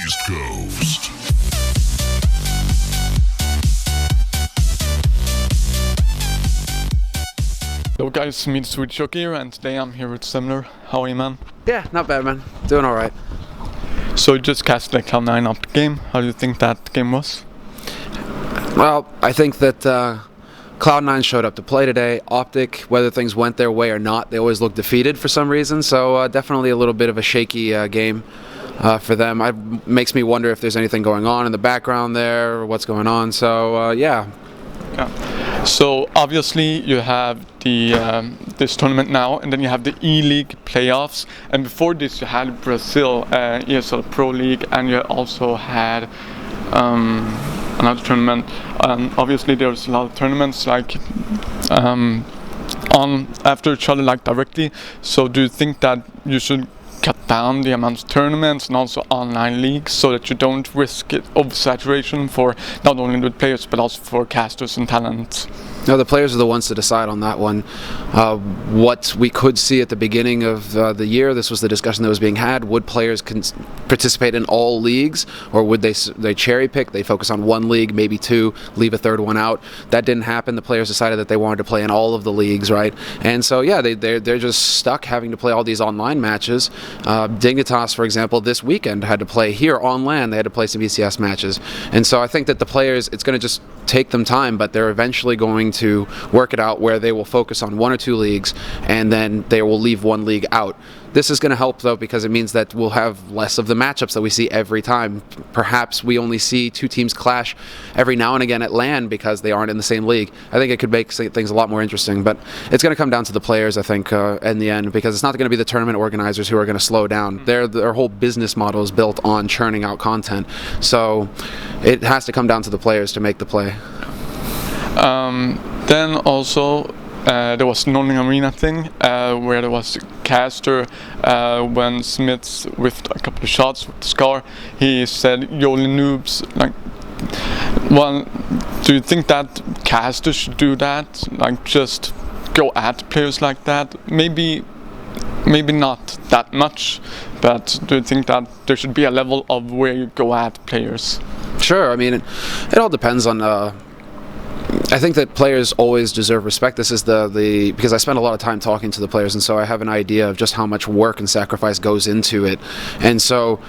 East Coast. Hello guys, me Swedish Jockey here, and today I'm here with Semmler. How are you, man? Yeah, not bad, man. Doing all right. So you just cast the Cloud9 up game. How do you think that game was? Well, I think that Cloud9 showed up to play today. Optic, whether things went their way or not, they always look defeated for some reason. So definitely a little bit of a shaky game for them. It makes me wonder if there's anything going on in the background there, or what's going on. So yeah. So obviously you have the this tournament now, and then you have the E-League playoffs. And before this, you had Brazil ESL Pro League, and you also had another tournament. Obviously, there's a lot of tournaments like on after each other, like directly. So do you think that you should cut down the amount of tournaments and also online leagues so that you don't risk it oversaturation for not only the players but also for casters and talents? No, the players are the ones to decide on that one. What we could see at the beginning of the year, this was the discussion that was being had. Would players participate in all leagues, or would they cherry pick? They focus on one league, maybe two, leave a third one out. That didn't happen. The players decided that they wanted to play in all of the leagues, right? And so yeah, they're just stuck having to play all these online matches. Dignitas, for example, this weekend had to play here on LAN. They had to play some ECS matches, and so I think that the players, it's going to just take them time, but they're eventually going to work it out where they will focus on one or two leagues, and then they will leave one league out. This is going to help, though, because it means that we'll have less of the matchups that we see every time. Perhaps we only see two teams clash every now and again at LAN because they aren't in the same league. I think it could make things a lot more interesting, but it's going to come down to the players, I think, in the end, because it's not going to be the tournament organizers who are going to slow down. Their whole business model is built on churning out content, so it has to come down to the players to make the play. Then also there was the Nolling Arena thing where there was a caster when Smiths with a couple of shots with the Scar, he said "You only noobs." Like, well, do you think that casters should do that? Like, just go at players like that? Maybe not that much, but do you think that there should be a level of where you go at players? Sure. I mean, it all depends on. I think that players always deserve respect. This is because I spend a lot of time talking to the players, and so I have an idea of just how much work and sacrifice goes into it. And so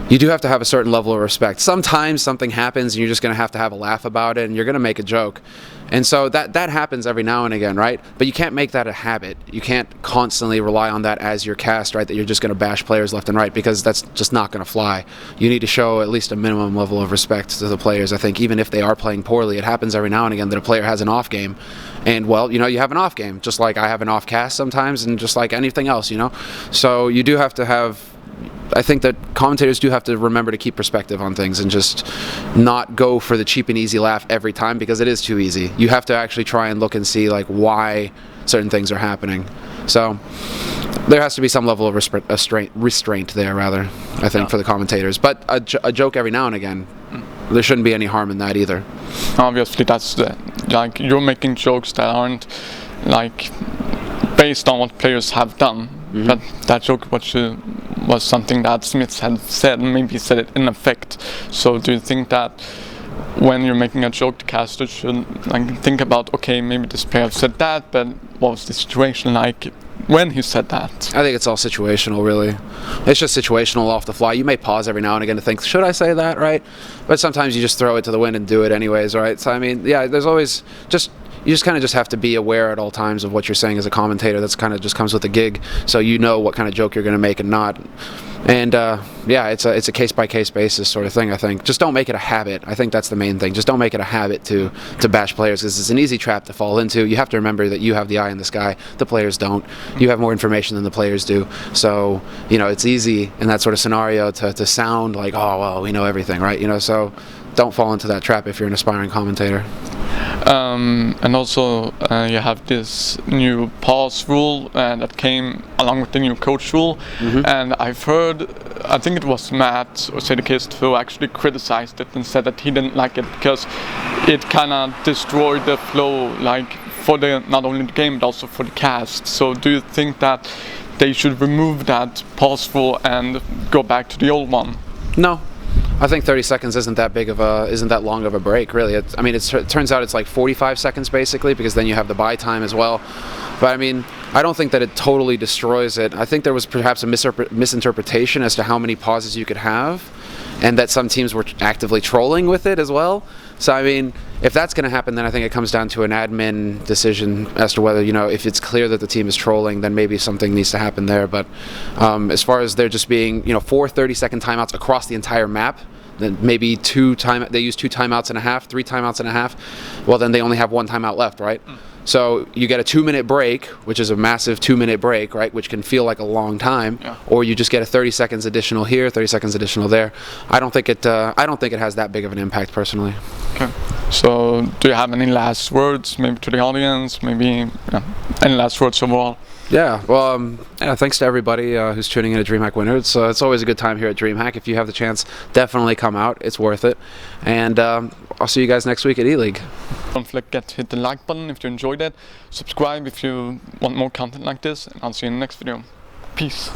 you do have to have a certain level of respect. Sometimes something happens and you're just going to have a laugh about it, and you're going to make a joke. And so that happens every now and again, right? But you can't make that a habit. You can't constantly rely on that as your cast, right? That you're just going to bash players left and right, because that's just not going to fly. You need to show at least a minimum level of respect to the players. I think even if they are playing poorly, it happens every now and again that a player has an off game. And well, you have an off game, just like I have an off cast sometimes, and just like anything else, So you do have to have. I think that commentators do have to remember to keep perspective on things and just not go for the cheap and easy laugh every time, because it is too easy. You have to actually try and look and see like why certain things are happening. So there has to be some level of restraint there, rather, I think, for the commentators. But a joke every now and again, there shouldn't be any harm in that either. Obviously, that's like you're making jokes that aren't like based on what players have done. Mm-hmm. But that joke was something that Smith had said, and maybe he said it in effect. So do you think that when you're making a joke, the caster should think about, okay, maybe this player said that, but what was the situation like when he said that? I think it's all situational, really. It's just situational off the fly. You may pause every now and again to think, should I say that, right? But sometimes you just throw it to the wind and do it anyways, right? So I mean, yeah, there's always you just kind of have to be aware at all times of what you're saying as a commentator. That's kind of just comes with the gig, so you know what kind of joke you're going to make and not. And yeah, it's a case-by-case basis sort of thing, I think. Just don't make it a habit. I think that's the main thing. Just don't make it a habit to bash players, because it's an easy trap to fall into. You have to remember that you have the eye in the sky. The players don't. You have more information than the players do. So, it's easy in that sort of scenario to sound like, oh, well, we know everything, right? So don't fall into that trap if you're an aspiring commentator. And also you have this new pause rule that came along with the new coach rule. Mm-hmm. And I've heard, I think it was Matt or Sedekist who actually criticized it and said that he didn't like it because it kind of destroyed the flow, like for not only the game but also for the cast. So do you think that they should remove that pause rule and go back to the old one? No. I think 30 seconds isn't that long of a break, really. I mean, it turns out it's like 45 seconds basically, because then you have the buy time as well. But I mean, I don't think that it totally destroys it. I think there was perhaps a misinterpretation as to how many pauses you could have, and that some teams were actively trolling with it as well. So I mean, if that's going to happen, then I think it comes down to an admin decision as to whether, if it's clear that the team is trolling, then maybe something needs to happen there. But as far as there just being 4 30-second timeouts across the entire map, then maybe they use 2 timeouts and a half, 3 timeouts and a half. Well, then they only have 1 timeout left, right? So you get a 2-minute break, which is a massive 2-minute break, right? Which can feel like a long time, or you just get a 30 seconds additional here, 30 seconds additional there. I don't think it has that big of an impact personally. Okay. So do you have any last words, maybe to the audience, maybe any last words overall? Yeah, well, thanks to everybody who's tuning in to Dreamhack Winter. It's always a good time here at Dreamhack. If you have the chance, definitely come out. It's worth it. And I'll see you guys next week at E-League. Don't forget to hit the like button if you enjoyed it. Subscribe if you want more content like this. And I'll see you in the next video. Peace.